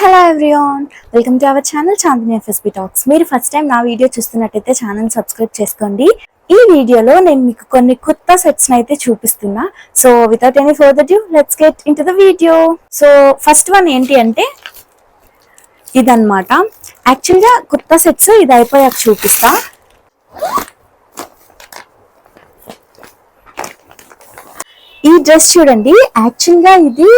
Hello everyone, welcome to our channel Chandini FSB talks. మీరు first time నా video చూస్తున్నట్టయితే channel subscribe చేసుకోండి. ఈ వీడియోలో నేను మీకు కొన్ని కొత్త సెట్స్ అయితే చూపిస్తున్నా. So without any further due let's get in to the video. So first one ఏంటి అంటే ఇదన్నమాట. యాక్చువల్గా కొత్త సెట్స్ ఇది అయిపోయాక చూపిస్తా. ఈ డ్రెస్ చూడండి, యాక్చువల్ గా ఇది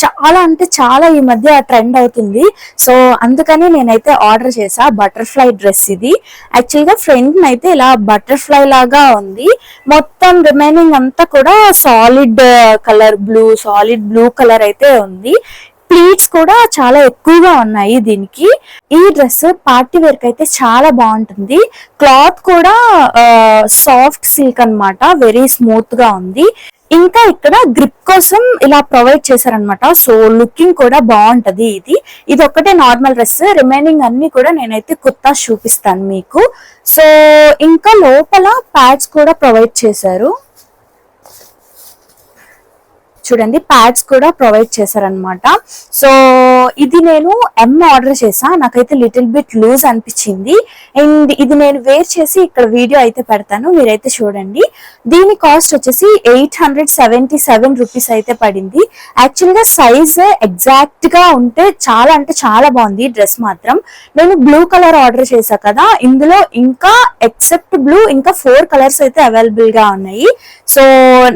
చాలా అంటే చాలా ఈ మధ్య ట్రెండ్ అవుతుంది. సో అందుకని నేనైతే ఆర్డర్ చేసా బటర్ఫ్లై డ్రెస్. ఇది యాక్చువల్ గా ఫ్రంట్ అయితే ఇలా బటర్ఫ్లై లాగా ఉంది. మొత్తం రిమైనింగ్ అంతా కూడా సాలిడ్ బ్లూ కలర్ అయితే ఉంది. ప్లీట్స్ కూడా చాలా ఎక్కువగా ఉన్నాయి దీనికి. ఈ డ్రెస్ పార్టీ వేర్ కి అయితే చాలా బాగుంటుంది. క్లాత్ కూడా సాఫ్ట్ సిల్క్ అన్నమాట, వెరీ స్మూత్ గా ఉంది. ఇంకా ఇక్కడ గ్రిప్ కోసం ఇలా ప్రొవైడ్ చేశారనమాట. సో లుకింగ్ కూడా బాగుంటది. ఇది ఒక్కటే నార్మల్ డ్రెస్, రిమైనింగ్ అన్ని కూడా నేనైతే కొత్త చూపిస్తాను మీకు. సో ఇంకా లోపల ప్యాడ్స్ కూడా ప్రొవైడ్ చేశారు. చూడండి, ప్యాడ్స్ కూడా ప్రొవైడ్ చేశారనమాట. సో ఇది నేను ఆర్డర్ చేసా. నాకైతే లిటిల్ బిట్ లూజ్ అనిపించింది. అండ్ ఇది నేను వేర్ చేసి ఇక్కడ వీడియో అయితే పెడతాను, మీరైతే చూడండి. దీని కాస్ట్ వచ్చేసి 877 రూపీస్ అయితే పడింది. యాక్చువల్ గా సైజ్ ఎగ్జాక్ట్ గా ఉంటే చాలా అంటే చాలా బాగుంది డ్రెస్ మాత్రం. నేను బ్లూ కలర్ ఆర్డర్ చేసా కదా, ఇందులో ఇంకా ఎక్సెప్ట్ బ్లూ ఇంకా 4 కలర్స్ అయితే అవైలబుల్ గా ఉన్నాయి. సో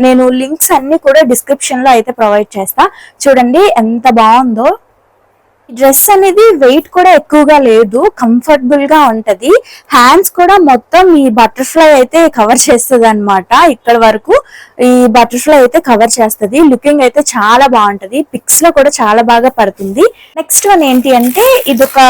నేను లింక్స్ అన్ని కూడా డిస్క్రిప్షన్ లో అయితే ప్రొవైడ్ చేస్తా. చూడండి ఎంత బాగుందో. డ్రెస్ అనేది వెయిట్ కూడా ఎక్కువగా లేదు, కంఫర్టబుల్ గా ఉంటది. హ్యాండ్స్ కూడా మొత్తం ఈ బటర్ఫ్లై అయితే కవర్ చేస్తుంది అనమాట. ఇక్కడ వరకు ఈ బటర్ఫ్లై అయితే కవర్ చేస్తుంది. లుకింగ్ అయితే చాలా బాగుంటది, పిక్స్ లో కూడా చాలా బాగా పడుతుంది. నెక్స్ట్ వన్ ఏంటి అంటే ఇది ఒక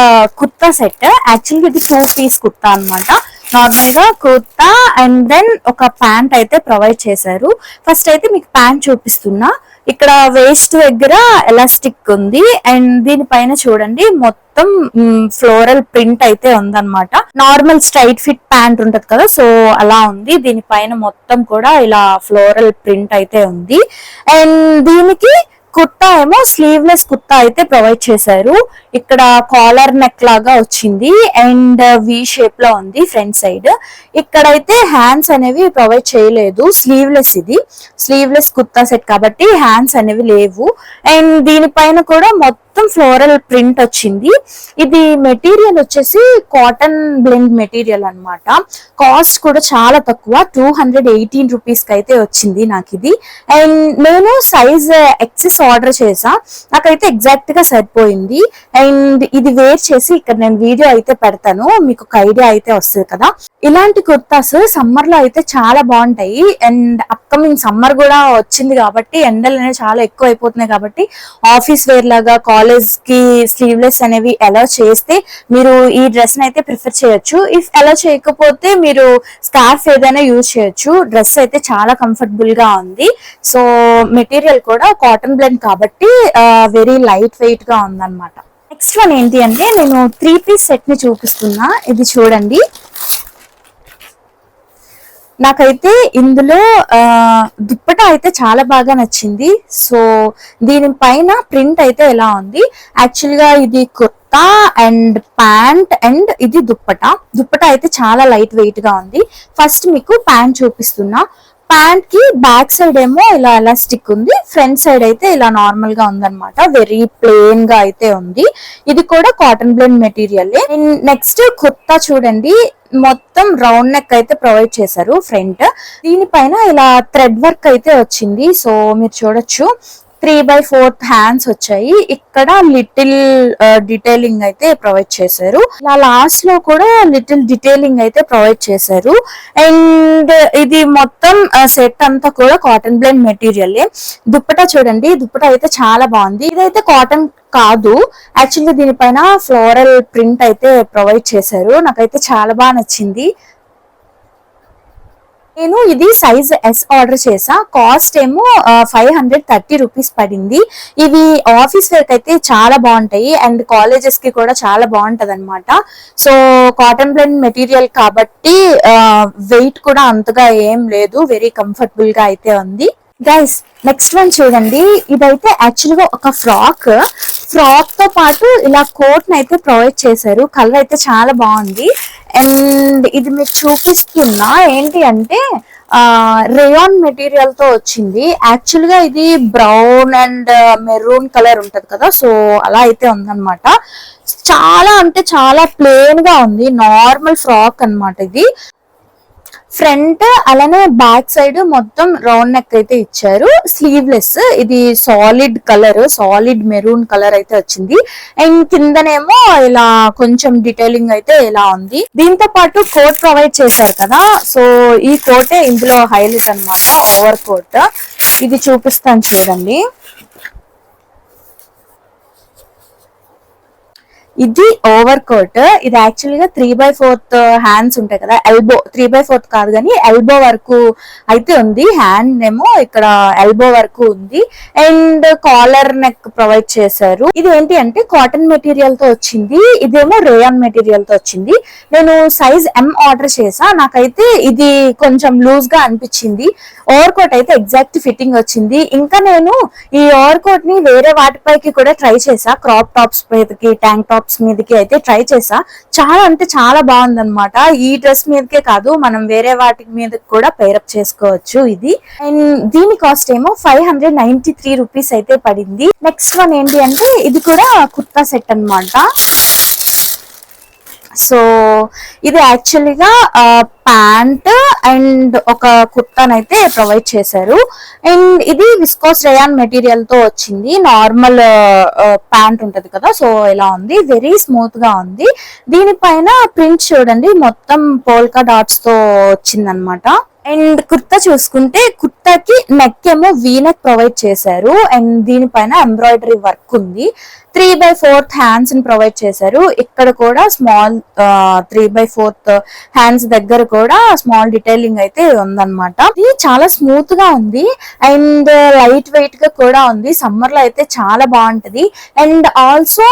కుర్తా సెట్. యాక్చువల్గా ఇది 2 పీస్ కుర్తా అనమాట. నార్మల్ గా కుర్తా అండ్ దెన్ ఒక ప్యాంట్ అయితే ప్రొవైడ్ చేశారు. ఫస్ట్ అయితే మీకు ప్యాంట్ చూపిస్తున్నా. ఇక్కడ వేస్ట్ దగ్గర ఎలాస్టిక్ ఉంది అండ్ దీనిపైన చూడండి మొత్తం ఫ్లోరల్ ప్రింట్ అయితే ఉందన్నమాట. నార్మల్ స్ట్రైట్ ఫిట్ ప్యాంట్ ఉంటది కదా, సో అలా ఉంది. దీనిపైన మొత్తం కూడా ఇలా ఫ్లోరల్ ప్రింట్ అయితే ఉంది. అండ్ దీనికి కుర్తా ఏమో స్లీవ్లెస్ కుర్తా అయితే ప్రొవైడ్ చేశారు. ఇక్కడ కాలర్ నెక్ లాగా వచ్చింది అండ్ వి షేప్ లో ఉంది ఫ్రంట్ సైడ్. ఇక్కడైతే హ్యాండ్స్ అనేవి ప్రొవైడ్ చేయలేదు. ఇది స్లీవ్లెస్ కుర్తా సెట్ కాబట్టి హ్యాండ్స్ అనేవి లేవు. అండ్ దీనిపైన కూడా మొత్తం ఫ్లోరల్ ప్రింట్ వచ్చింది. ఇది మెటీరియల్ వచ్చేసి కాటన్ బ్లెండ్ మెటీరియల్ అన్నమాట. కాస్ట్ కూడా చాలా తక్కువ, 218 రూపీస్ కి అయితే వచ్చింది నాకు ఇది. అండ్ నేను సైజ్ ఎక్సెస్ ఆర్డర్ చేసా, నాకైతే ఎగ్జాక్ట్ గా సరిపోయింది. అండ్ ఇది వేర్ చేసి ఇక్కడ నేను వీడియో అయితే పెడతాను, మీకు ఒక ఐడియా అయితే వస్తుంది కదా. ఇలాంటి కుర్తాస్ సమ్మర్ లో అయితే చాలా బాగుంటాయి. అండ్ అప్కమింగ్ సమ్మర్ కూడా వచ్చింది కాబట్టి ఎండలు అనేవి చాలా ఎక్కువ అయిపోతున్నాయి కాబట్టి ఆఫీస్ వేర్ లాగా కాలేజ్ కి స్లీవ్లెస్ అనేవి అలౌ చేస్తే మీరు ఈ డ్రెస్ అయితే ప్రిఫర్ చేయొచ్చు. ఇఫ్ అలౌ చేయకపోతే మీరు స్కార్ఫ్ ఏదైనా యూజ్ చేయొచ్చు. డ్రెస్ అయితే చాలా కంఫర్టబుల్ గా ఉంది. సో మెటీరియల్ కూడా కాటన్ బ్లెండ్ కాబట్టి వెరీ లైట్ వెయిట్ గా ఉందన్నమాట. నెక్స్ట్ వన్ ఏంటి అంటే నేను 3 పీస్ సెట్ ని చూపిస్తున్నా. ఇది చూడండి, నాకైతే ఇందులో దుప్పటా అయితే చాలా బాగా నచ్చింది. సో దీనిపైన ప్రింట్ అయితే ఎలా ఉంది. యాక్చువల్ గా ఇది కుర్తా అండ్ ప్యాంట్ అండ్ ఇది దుప్పటా అయితే చాలా లైట్ వెయిట్ గా ఉంది. ఫస్ట్ మీకు ప్యాంట్ చూపిస్తున్నా. ప్యాంట్ కి బ్యాక్ సైడ్ ఏమో ఇలా ఎలాస్టిక్ ఉంది, ఫ్రంట్ సైడ్ అయితే ఇలా నార్మల్ గా ఉందన్నమాట. వెరీ ప్లెయిన్ గా అయితే ఉంది. ఇది కూడా cotton blend material. Next kurta చూడండి, మొత్తం రౌండ్ నెక్ అయితే ప్రొవైడ్ చేశారు ఫ్రంట్. దీనిపైన ఇలా థ్రెడ్ వర్క్ అయితే వచ్చింది. సో మీరు చూడొచ్చు 3/4 హ్యాండ్స్ వచ్చాయి. ఇక్కడ లిటిల్ డీటెయిలింగ్ అయితే ప్రొవైడ్ చేశారు. ఇలా లాస్ట్ లో కూడా లిటిల్ డీటెయిలింగ్ అయితే ప్రొవైడ్ చేశారు. అండ్ ఇది మొత్తం సెట్ అంతా కూడా కాటన్ బ్లెండ్ మెటీరియల్. దుప్పటా చూడండి, దుప్పటా అయితే చాలా బాగుంది. ఇదైతే కాటన్ కాదు, యాక్చువల్గా దీనిపైన ఫ్లోరల్ ప్రింట్ అయితే ప్రొవైడ్ చేశారు. నాకైతే చాలా బాగా నచ్చింది. నేను ఇది సైజ్ ఎస్ ఆర్డర్ చేసా. కాస్ట్ ఏమో 530 రూపీస్ పడింది. ఇవి ఆఫీస్ వేర్ అయితే చాలా బాగుంటాయి అండ్ కాలేజెస్ కి కూడా చాలా బాగుంటది అనమాట. సో కాటన్ బ్లెండ్ మెటీరియల్ కాబట్టి వెయిట్ కూడా అంతగా ఏం లేదు, వెరీ కంఫర్టబుల్ గా అయితే ఉంది. గైస్ నెక్స్ట్ వన్ చూడండి, ఇదైతే యాక్చువల్ గా ఒక ఫ్రాక్ తో పాటు ఇలా కోట్ ని అయితే ప్రొవైడ్ చేశారు. కలర్ అయితే చాలా బాగుంది. అండ్ ఇది మీకు చూపిస్తున్నా ఏంటి అంటే రేయాన్ మెటీరియల్ తో వచ్చింది. యాక్చువల్ గా ఇది బ్రౌన్ అండ్ మెరూన్ కలర్ ఉంటది కదా, సో అలా అయితే ఉందన్నమాట. చాలా అంటే చాలా ప్లెయిన్ గా ఉంది, నార్మల్ ఫ్రాక్ అన్నమాట ఇది. ఫ్రంట్ అలానే బ్యాక్ సైడ్ మొత్తం రౌండ్ నెక్ అయితే ఇచ్చారు. స్లీవ్లెస్, ఇది సాలిడ్ మెరూన్ కలర్ అయితే వచ్చింది. అండ్ కిందనేమో ఇలా కొంచెం డీటెయిలింగ్ అయితే ఇలా ఉంది. దీంతో పాటు కోట్ ప్రొవైడ్ చేశారు కదా, సో ఈ కోటే ఇందులో హైలైట్ అన్నమాట. ఓవర్ కోట్ ఇది చూపిస్తాను చూడండి. ఇది ఓవర్ కోట్. ఇది యాక్చువల్ గా 3/4 హ్యాండ్స్ ఉంటాయి కదా, ఎల్బో 3/4 కాదు కానీ ఎల్బో వరకు అయితే ఉంది. హ్యాండ్ ఏమో ఇక్కడ ఎల్బో వరకు ఉంది. అండ్ కాలర్ నెక్ ప్రొవైడ్ చేశారు. ఇది ఏంటి అంటే కాటన్ మెటీరియల్ తో వచ్చింది, ఇదేమో రేయాన్ మెటీరియల్ తో వచ్చింది. నేను సైజ్ M ఆర్డర్ చేసా, నాకైతే ఇది కొంచెం లూజ్ గా అనిపించింది. ఓవర్ కోట్ అయితే ఎగ్జాక్ట్ ఫిట్టింగ్ వచ్చింది. ఇంకా నేను ఈ ఓవర్ కోట్ ని వేరే వాటిపైకి కూడా ట్రై చేసా, క్రాప్ టాప్స్ మీదకి, ట్యాంక్ టాప్స్ మీదకి అయితే ట్రై చేసా. చాలా అంటే చాలా బాగుంది అనమాట. ఈ డ్రెస్ మీదకే కాదు, మనం వేరే వాటి మీద కూడా పేరప్ చేసుకోవచ్చు ఇది. అండ్ దీని కాస్ట్ ఏమో 593 రూపీస్ అయితే పడింది. నెక్స్ట్ వన్ ఏంటి అంటే ఇది కూడా కుర్తా సెట్ అన్నమాట. సో ఇది యాక్చువల్గా ప్యాంట్ అండ్ ఒక కుర్తానైతే ప్రొవైడ్ చేశారు. అండ్ ఇది విస్కోస్ రేయాన్ మెటీరియల్ తో వచ్చింది. నార్మల్ ప్యాంట్ ఉంటది కదా, సో ఇలా ఉంది, వెరీ స్మూత్ గా ఉంది. దీనిపైన ప్రింట్ చూడండి, మొత్తం పోల్కా డాట్స్ తో వచ్చింది అనమాట. అండ్ కుర్తా చూసుకుంటే కుర్తాకి నెక్ ఏమో వీనెక్ ప్రొవైడ్ చేశారు. అండ్ దీనిపైన ఎంబ్రాయిడరీ వర్క్ ఉంది. 3/4 హ్యాండ్స్ ని ప్రొవైడ్ చేశారు. ఇక్కడ కూడా స్మాల్ 3/4 హ్యాండ్స్ దగ్గర కూడా స్మాల్ డీటెయిలింగ్ అయితే ఉందన్నమాట. ఇది చాలా స్మూత్ గా ఉంది అండ్ లైట్ వెయిట్ గా కూడా ఉంది. సమ్మర్ లో అయితే చాలా బాగుంటది. అండ్ ఆల్సో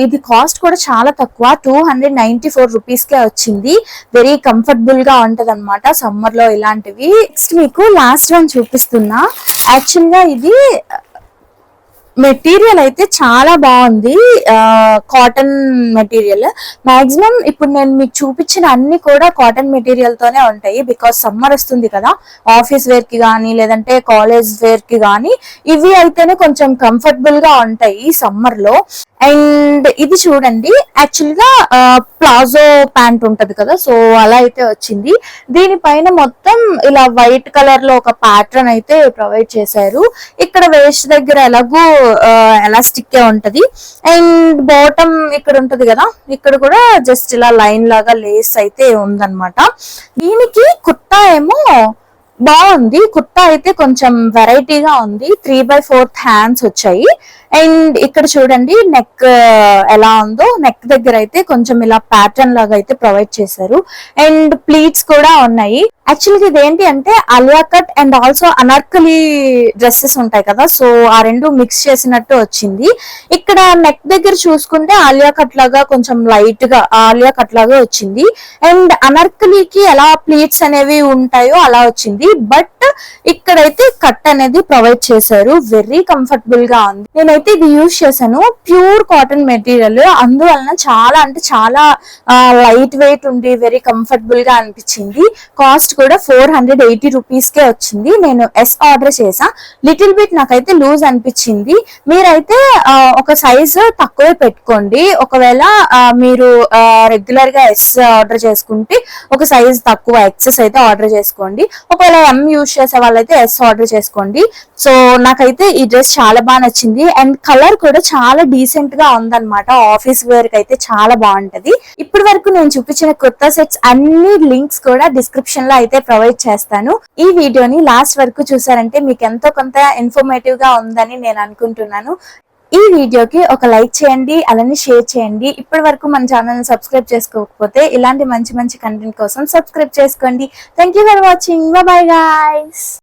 ఇది కాస్ట్ కూడా చాలా తక్కువ, 294 రూపీస్ కే వచ్చింది. వెరీ కంఫర్టబుల్ గా ఉంటది అనమాట సమ్మర్ లో ఇలాంటివి. నెక్స్ట్ మీకు లాస్ట్ వన్ చూపిస్తున్నా. యాక్చువల్ గా ఇది మెటీరియల్ అయితే చాలా బాగుంది, కాటన్ మెటీరియల్. మాక్సిమం ఇప్పుడు నేను మీకు చూపించిన అన్ని కూడా కాటన్ మెటీరియల్ తోనే ఉంటాయి. బికాస్ సమ్మర్ వస్తుంది కదా, ఆఫీస్ వేర్ కి కానీ లేదంటే కాలేజ్ వేర్ కి కానీ ఇవి అయితేనే కొంచెం కంఫర్టబుల్ గా ఉంటాయి సమ్మర్ లో. అండ్ ఇది చూడండి, యాక్చువల్ గా ప్లాజో ప్యాంట్ ఉంటది కదా, సో అలా అయితే వచ్చింది. దీనిపైన మొత్తం ఇలా వైట్ కలర్ లో ఒక ప్యాటర్న్ అయితే ప్రొవైడ్ చేశారు. ఇక్కడ వేస్ట్ దగ్గర ఎలాగో ఎలాస్టిక్ ఉంటది. అండ్ బాటమ్ ఇక్కడ ఉంటది కదా, ఇక్కడ కూడా జస్ట్ ఇలా లైన్ లాగా లేస్ అయితే ఉందన్నమాట. దీనికి కుర్తా ఏమో బాగుంది. కుర్తా అయితే కొంచెం వెరైటీగా ఉంది. 3/4 హ్యాండ్స్ వచ్చాయి. అండ్ ఇక్కడ చూడండి నెక్ ఎలా ఉందో, నెక్ దగ్గర అయితే కొంచెం ఇలా ప్యాటర్న్ లాగా అయితే ప్రొవైడ్ చేశారు. అండ్ ప్లీట్స్ కూడా ఉన్నాయి. యాక్చువల్గా ఇది ఏంటి అంటే Alia cut and also Anarkali dresses ఉంటాయి కదా, సో ఆ రెండు మిక్స్ చేసినట్టు వచ్చింది. ఇక్కడ నెక్ దగ్గర చూసుకుంటే ఆలియా కట్ లాగా కొంచెం లైట్ గా ఆలియా కట్ లాగా వచ్చింది. అండ్ అనార్కలికి ఎలా ప్లీట్స్ అనేవి ఉంటాయో అలా వచ్చింది. బట్ ఇక్కడైతే కట్ అనేది ప్రొవైడ్ చేశారు. వెరీ కంఫర్టబుల్ గా ఉంది. నేనైతే ఇది యూజ్ చేశాను. ప్యూర్ కాటన్ మెటీరియల్, అందువలన చాలా అంటే చాలా లైట్ వెయిట్ ఉండి వెరీ కంఫర్టబుల్ గా అనిపించింది. కాస్ట్ కూడా 480 రూపీస్ కే వచ్చింది. నేను S ఆర్డర్ చేసా. లిటిల్ బిట్ నాకైతే లూజ్ అనిపించింది. మీరైతే ఒక సైజ్ తక్కువే పెట్టుకోండి. ఒకవేళ మీరు రెగ్యులర్ గా S ఆర్డర్ చేసుకుంటే ఒక సైజ్ తక్కువ XS అయితే ఆర్డర్ చేసుకోండి. ఒకవేళ M యూజ్ చేసే వాళ్ళైతే S ఆర్డర్ చేసుకోండి. సో నాకైతే ఈ డ్రెస్ చాలా బాగా నచ్చింది. అండ్ కలర్ కూడా చాలా డీసెంట్ గా ఉందన్నమాట. ఆఫీస్ వేర్ కి అయితే చాలా బాగుంటది. ఇప్పటి వరకు నేను చూపించిన కుర్తా సెట్స్ అన్ని లింక్స్ కూడా డిస్క్రిప్షన్ లో అయితే ప్రొవైడ్ చేస్తాను. ఈ వీడియోని లాస్ట్ వరకు చూసారంటే మీకు ఎంతో కొంత ఇన్ఫర్మేటివ్ గా ఉందని నేను అనుకుంటున్నాను. ఈ వీడియోకి ఒక లైక్ చేయండి, అలానే షేర్ చేయండి. ఇప్పటి వరకు మన ఛానల్ ని సబ్స్క్రైబ్ చేసుకోకపోతే ఇలాంటి మంచి మంచి కంటెంట్ కోసం సబ్స్క్రైబ్ చేసుకోండి. Thank you for watching. By bye guys.